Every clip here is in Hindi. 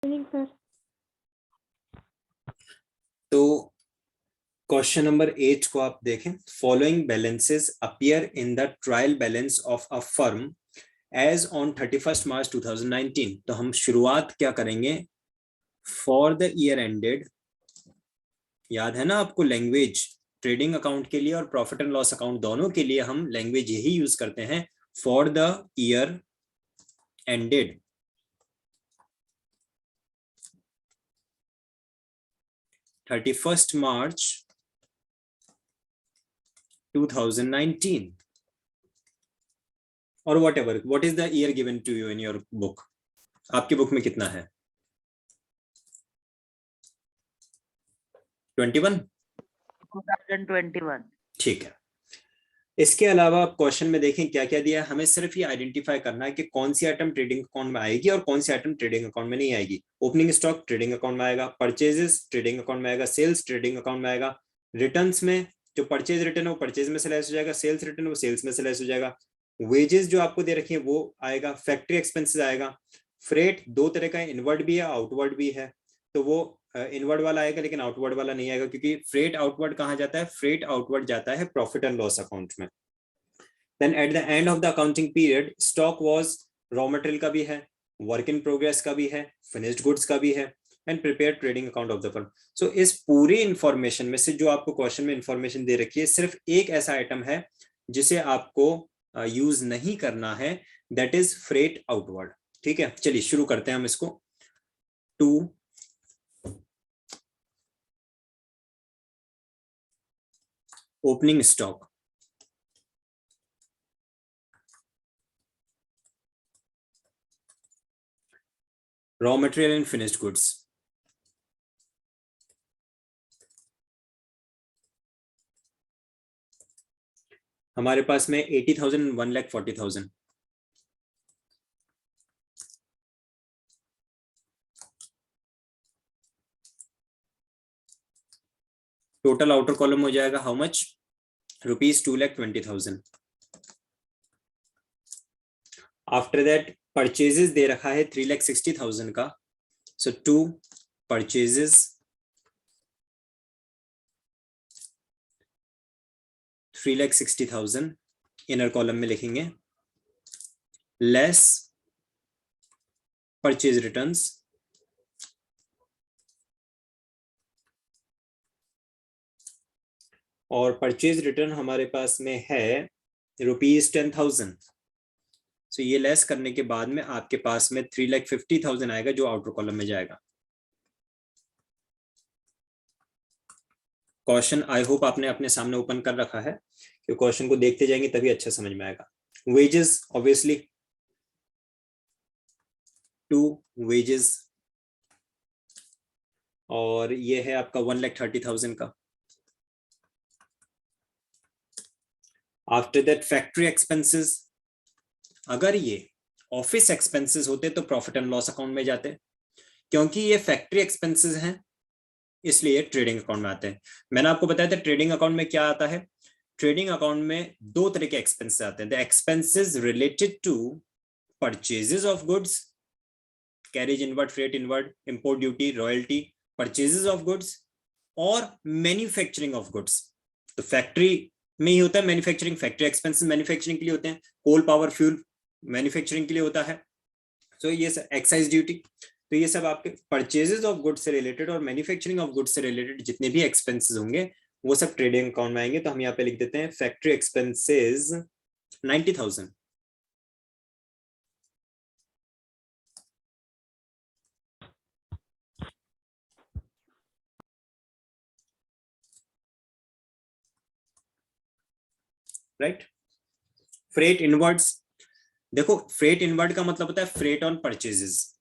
सर। तो क्वेश्चन नंबर 8 को आप देखें। Following balances appear in the trial balance of a firm as on 31 March 2019। तो हम शुरुआत क्या करेंगे, फॉर द ईयर एंडेड, याद है ना आपको लैंग्वेज ट्रेडिंग अकाउंट के लिए और प्रॉफिट एंड लॉस अकाउंट दोनों के लिए हम लैंग्वेज यही यूज करते हैं, for the year ended 31 March 2019 और what is the year given to you in your book. आपकी बुक में कितना है? 21। 2021। ठीक है। इसके अलावा आप क्वेश्चन में देखें क्या क्या दिया है। हमें सिर्फ ये आइडेंटिफाई करना है कि कौन सी आइटम ट्रेडिंग अकाउंट में आएगी और कौन सी आइटम ट्रेडिंग अकाउंट में नहीं आएगी। ओपनिंग स्टॉक ट्रेडिंग अकाउंट में आएगा, परचेजेस ट्रेडिंग अकाउंट में आएगा, सेल्स ट्रेडिंग अकाउंट में आएगा, रिटर्न्स में जो परचेज रिटर्न है वो परचेज में से लेस हो जाएगा, सेल्स रिटर्न वो सेल्स में से लेस हो जाएगा, वेजेस जो आपको दे रखी है वो आएगा, फैक्ट्री एक्सपेंसेस आएगा, फ्रेट दो तरह का इनवर्ड भी है आउटवर्ड भी है, तो वो इनवर्ड वाला आएगा लेकिन आउटवर्ड वाला नहीं आएगा, क्योंकि फ्रेट आउटवर्ड कहाँ जाता है, फ्रेट आउटवर्ड जाता है प्रॉफिट एंड लॉस अकाउंट में। Then at the end of the accounting period, stock was raw material का भी है, work in progress का भी है, finished goods का भी है, and prepared trading account of the firm. So इस पूरी इंफॉर्मेशन में से जो आपको क्वेश्चन में इंफॉर्मेशन दे रखी है, सिर्फ एक ऐसा आइटम है जिसे आपको यूज नहीं करना है, दैट इज फ्रेट आउटवर्ड। ठीक है, चलिए शुरू करते हैं हम इसको। 2 opening stock, raw material and finished goods, हमारे पास में 80,000 1,40,000। टोटल आउटर कॉलम हो जाएगा how much, ₹2,20,000। After that purchases दे रखा है 3,60,000 का, सो 2 परचेजेस 3,60,000 इनर कॉलम में लिखेंगे, लेस परचेज रिटर्न्स और परचेज रिटर्न हमारे पास में है ₹10,000। सो ये लेस करने के बाद में आपके पास में 3,50,000 आएगा जो आउटर कॉलम में जाएगा। क्वेश्चन आई होप आपने अपने सामने ओपन कर रखा है, कि क्वेश्चन को देखते जाएंगे तभी अच्छा समझ में आएगा। वेजेस ऑब्वियसली 2 वेजेस, और ये है आपका 1,30,000 का। आफ्टर दैट फैक्ट्री एक्सपेंसेस, अगर ये ऑफिस एक्सपेंसेस होते तो प्रॉफिट एंड लॉस अकाउंट में जाते, क्योंकि ये फैक्ट्री एक्सपेंसेस हैं इसलिए ट्रेडिंग अकाउंट में आते हैं। मैंने आपको बताया था ट्रेडिंग अकाउंट में क्या आता है। ट्रेडिंग अकाउंट में 2 तरह के एक्सपेंसेस आते हैं, the expenses related to purchases of goods, carriage inward, freight inward, import duty, royalty, purchases of goods, और मैन्युफैक्चरिंग ऑफ गुड्स। तो फैक्ट्री में ही होता है मैन्युफैक्चरिंग, फैक्ट्री एक्सपेंसेस मैन्युफैक्चरिंग के लिए होते हैं, कोल पावर फ्यूल मैन्युफैक्चरिंग के लिए होता है, तो ये एक्साइज ड्यूटी। तो ये सब आपके परचेजेस ऑफ गुड्स से रिलेटेड और मैन्युफैक्चरिंग ऑफ गुड्स से रिलेटेड जितने भी एक्सपेंसेस होंगे वो सब ट्रेडिंग अकाउंट में आएंगे। तो हम यहाँ पे लिख देते हैं factory expenses 90,000, right. Freight inwards, देखो फ्रेट इनवर्ड का मतलब होता है फ्रेट ऑन परचेजेस,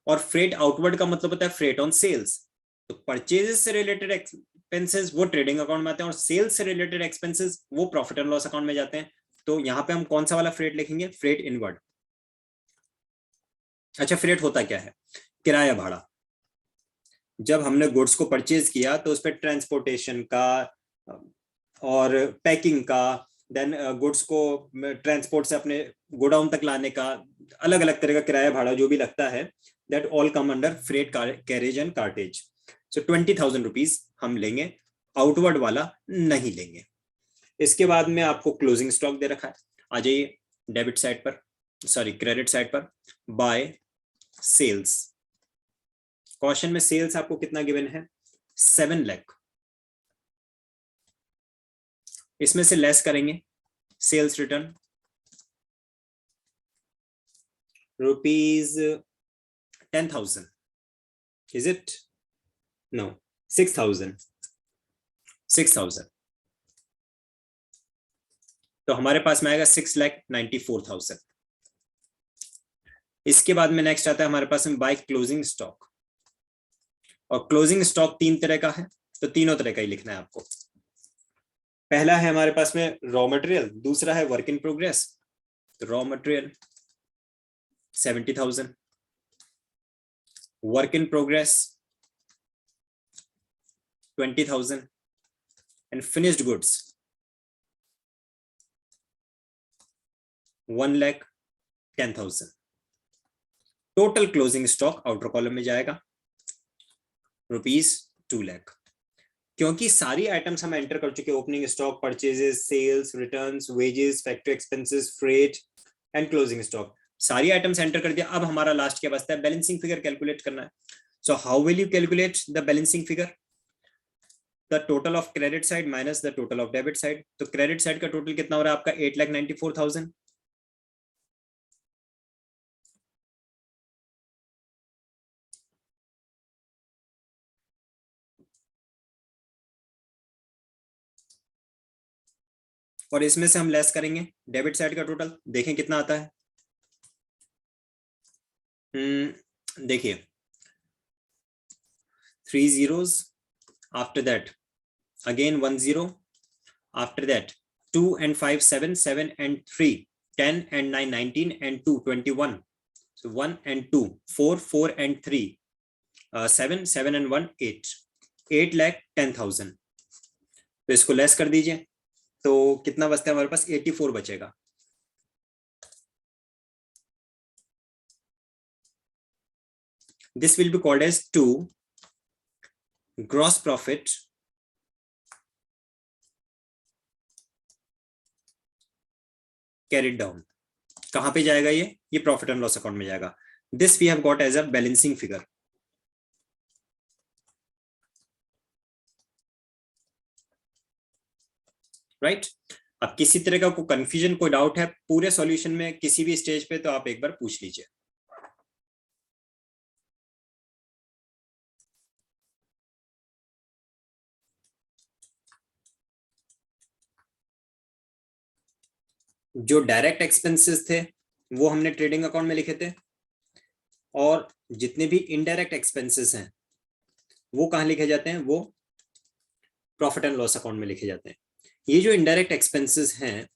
और फ्रेट आउटवर्ड का मतलब होता है फ्रेट ऑन सेल्स। तो परचेजेस से रिलेटेड एक्सपेंसेस वो ट्रेडिंग अकाउंट में आते हैं और सेल्स से रिलेटेड एक्सपेंसेस वो प्रॉफिट एंड लॉस अकाउंट में जाते हैं। तो यहाँ पे हम कौन सा वाला फ्रेट लिखेंगे, फ्रेट इनवर्ड। अच्छा, फ्रेट होता क्या है, किराया भाड़ा। जब हमने गुड्स को परचेज किया तो उस पर ट्रांसपोर्टेशन का और पैकिंग का, देन गुड्स को ट्रांसपोर्ट से अपने गोडाउन तक लाने का, अलग अलग तरह का किराया भाड़ा जो भी लगता है that all come under freight carriage and cartage. So 20,000 rupees हम लेंगे, आउटवर्ड वाला नहीं लेंगे। इसके बाद में आपको क्लोजिंग स्टॉक दे रखा है। आ जाइए डेबिट साइड पर, सॉरी क्रेडिट साइड पर, बाय सेल्स। क्वेश्चन में सेल्स आपको कितना गिवन है? 7 लाख। इसमें से लेस करेंगे sales return rupees 10,000, is it? No, 6,000। तो हमारे पास में आएगा 6,94,000। इसके बाद में नेक्स्ट आता है हमारे पास में बाय क्लोजिंग स्टॉक, और क्लोजिंग स्टॉक 3 तरह का है, तो तीनों तरह का ही लिखना है आपको। पहला है हमारे पास में रॉ मटेरियल, दूसरा है वर्क इन प्रोग्रेस। तो raw material 70,000, work in progress 20,000 and finished goods 1,10,000। Total closing stock outer column में जाएगा रुपीज 2 लाख। क्योंकि सारी आइटम्स हम एंटर कर चुके, opening stock, purchases, sales, returns, wages, factory expenses, freight and closing stock, सारी आइटम्स एंटर कर दिया। अब हमारा लास्ट क्या बचता है? बैलेंसिंग फिगर कैलकुलेट करना है। So how will you calculate the balancing figure? The total of credit side minus the total of debit side. तो क्रेडिट साइड का टोटल कितना हो रहा है आपका? 8,94,000। और इसमें से हम लेस करेंगे डेबिट साइड का टोटल, देखें कितना आता है। देखिए 3 zeros, after that again 1 0, after that 2 and 5 7, 7 and 3 10 and 9 19 and 2 21, so 1 and 2 4, 4 and 3 7, 7 and 1 8, 8,10,000। तो इसको लेस कर दीजिए, तो कितना बचता है हमारे पास? 84 बचेगा। This will be called as 2 gross profit carried down। कहां पे जाएगा ये प्रॉफिट एंड लॉस अकाउंट में जाएगा। This we have got as a balancing figure। Right? अब किसी तरह का कोई कंफ्यूजन, कोई डाउट है पूरे सॉल्यूशन में किसी भी स्टेज पे, तो आप एक बार पूछ लीजिए। जो डायरेक्ट एक्सपेंसेस थे वो हमने ट्रेडिंग अकाउंट में लिखे थे, और जितने भी इनडायरेक्ट एक्सपेंसेस हैं वो कहां लिखे जाते हैं? वो प्रॉफिट एंड लॉस अकाउंट में लिखे जाते हैं। ये जो इनडायरेक्ट एक्सपेंसेस हैं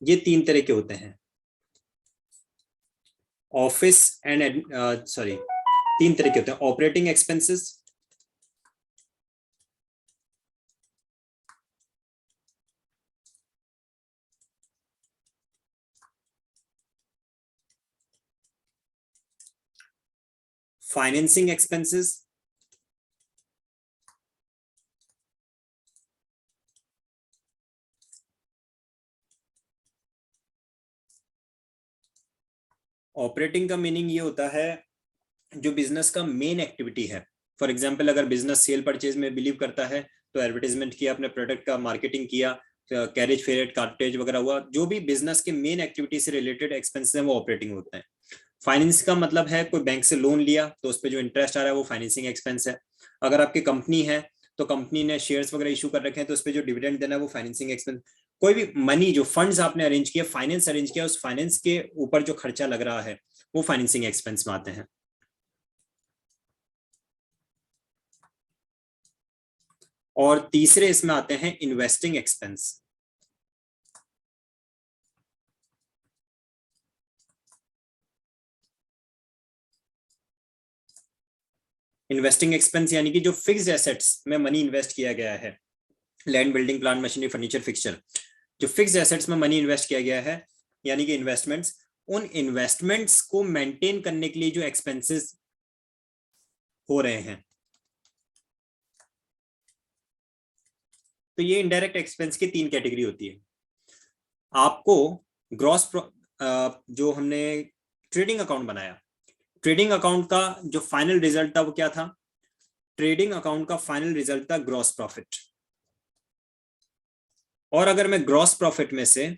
ये 3 तरह के होते हैं। ऑफिस एंड 3 तरह के होते हैं। Operating expenses, financing expenses, operating का मीनिंग ये होता है जो बिजनेस का मेन एक्टिविटी है। फॉर एग्जांपल अगर बिजनेस सेल परचेज में बिलीव करता है तो एडवर्टाइजमेंट किया, अपने प्रोडक्ट का मार्केटिंग किया, कैरेज फेरेट कार्टेज वगैरह हुआ, जो भी बिजनेस के मेन एक्टिविटी से रिलेटेड एक्सपेंसेस हैं वो ऑपरेटिंग होते हैं। फाइनेंस का मतलब है कोई बैंक से लोन लिया तो उस पर जो इंटरेस्ट आ रहा है वो फाइनेंसिंग एक्सपेंस है। अगर आपकी कंपनी है तो कंपनी ने शेयर्स वगैरह इशू कर रखे हैं तो उस पर जो डिविडेंड देना है वो फाइनेंसिंग एक्सपेंस। कोई भी मनी जो फंड्स आपने अरेंज किया, फाइनेंस अरेंज किया, उस फाइनेंस के ऊपर जो खर्चा लग रहा है वो फाइनेंसिंग एक्सपेंस में आते हैं। और तीसरे इसमें आते हैं इन्वेस्टिंग एक्सपेंस। इन्वेस्टिंग एक्सपेंस यानी कि जो फिक्स्ड एसेट्स में मनी इन्वेस्ट किया गया है, land, building, plant, machinery, furniture, fixture, जो फिक्स्ड एसेट्स में मनी इन्वेस्ट किया गया है यानी कि इन्वेस्टमेंट्स, उन इन्वेस्टमेंट्स को मेंटेन करने के लिए जो एक्सपेंसेस हो रहे हैं। तो ये इनडायरेक्ट एक्सपेंस की 3 कैटेगरी होती है। आपको ग्रॉस जो हमने ट्रेडिंग अकाउंट बनाया, ट्रेडिंग अकाउंट का जो फाइनल रिजल्ट था वो क्या था? ट्रेडिंग अकाउंट का फाइनल रिजल्ट था ग्रॉस प्रॉफिट। और अगर मैं ग्रॉस प्रॉफिट में से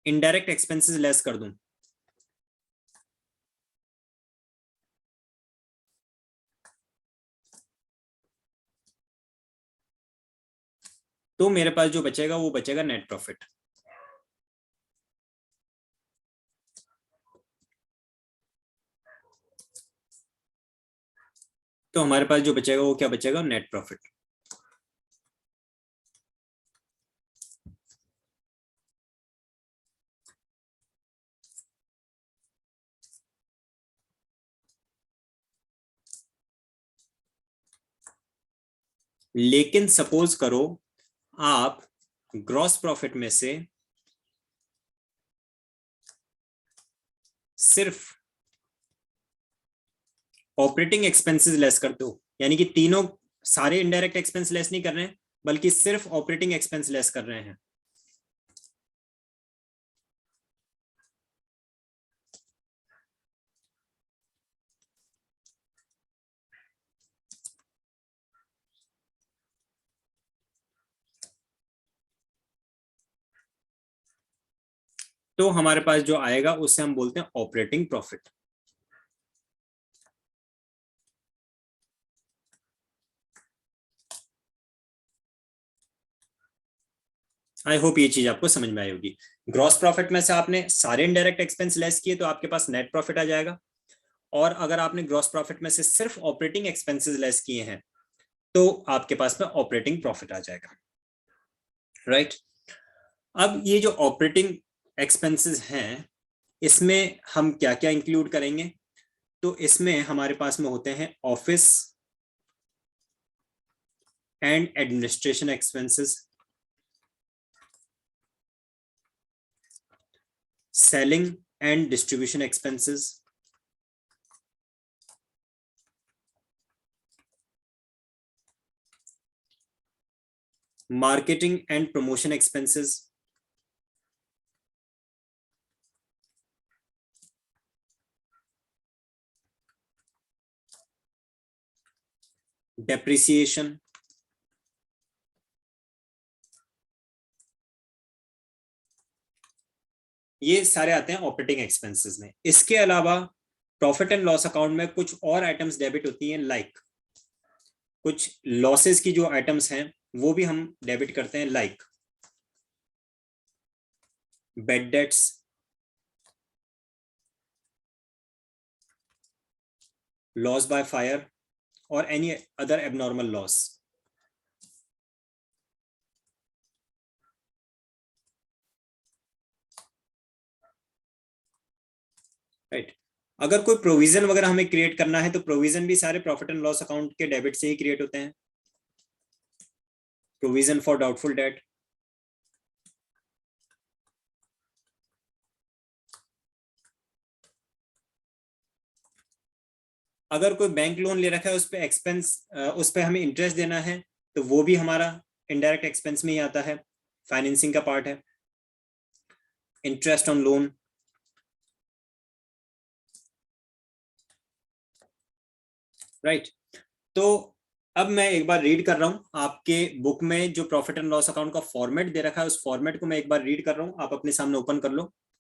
इनडायरेक्ट एक्सपेंसेस लेस कर दूं, तो मेरे पास जो बचेगा वो बचेगा नेट प्रॉफिट। तो हमारे पास जो बचेगा वो क्या बचेगा? Net profit. लेकिन सपोज करो आप ग्रॉस प्रॉफिट में से सिर्फ ऑपरेटिंग एक्सपेंसेस लेस करते हो, यानी कि तीनों सारे इनडायरेक्ट एक्सपेंस लेस नहीं कर रहे हैं, बल्कि सिर्फ ऑपरेटिंग एक्सपेंस लेस कर रहे हैं, तो हमारे पास जो आएगा उससे हम बोलते हैं ऑपरेटिंग प्रॉफिट। आई होप ये चीज आपको समझ में आई होगी। ग्रॉस प्रॉफिट में से आपने सारे इनडायरेक्ट एक्सपेंस लेस किए तो आपके पास नेट प्रॉफिट आ जाएगा, और अगर आपने ग्रॉस प्रॉफिट में से सिर्फ ऑपरेटिंग एक्सपेंसेस लेस किए हैं तो आपके पास में ऑपरेटिंग प्रॉफिट आ जाएगा, राइट। अब ये जो ऑपरेटिंग एक्सपेंसेस हैं इसमें हम क्या क्या इंक्लूड करेंगे? तो इसमें हमारे पास में होते हैं office and administration expenses, selling and distribution expenses, marketing and promotion expenses, depreciation, ये सारे आते हैं ऑपरेटिंग एक्सपेंसेस में। इसके अलावा प्रॉफिट एंड लॉस अकाउंट में कुछ और आइटम्स डेबिट होती हैं, लाइक कुछ लॉसेस की जो आइटम्स हैं वो भी हम डेबिट करते हैं, like bad debts, loss by fire और any other abnormal loss. Right. अगर कोई प्रोविजन वगैरह हमें क्रिएट करना है तो प्रोविजन भी सारे प्रॉफिट एंड लॉस अकाउंट के डेबिट से ही क्रिएट होते हैं। प्रोविजन फॉर डाउटफुल डेट, अगर कोई बैंक लोन ले रखा है उस पे एक्सपेंस, उस पे हमें इंटरेस्ट देना है तो वो भी हमारा इनडायरेक्ट एक्सपेंस में ही आता है, फाइनेंसिंग का पार्ट है, इंटरेस्ट ऑन लोन। राइट। तो अब मैं एक बार रीड कर रहा हूं आपके बुक में जो प्रॉफिट एंड लॉस अकाउंट का फॉर्मेट दे रखा है, उस फॉर्मेट को मैं एक बार रीड कर रहा हूं, आप अपने सामने ओपन कर लो।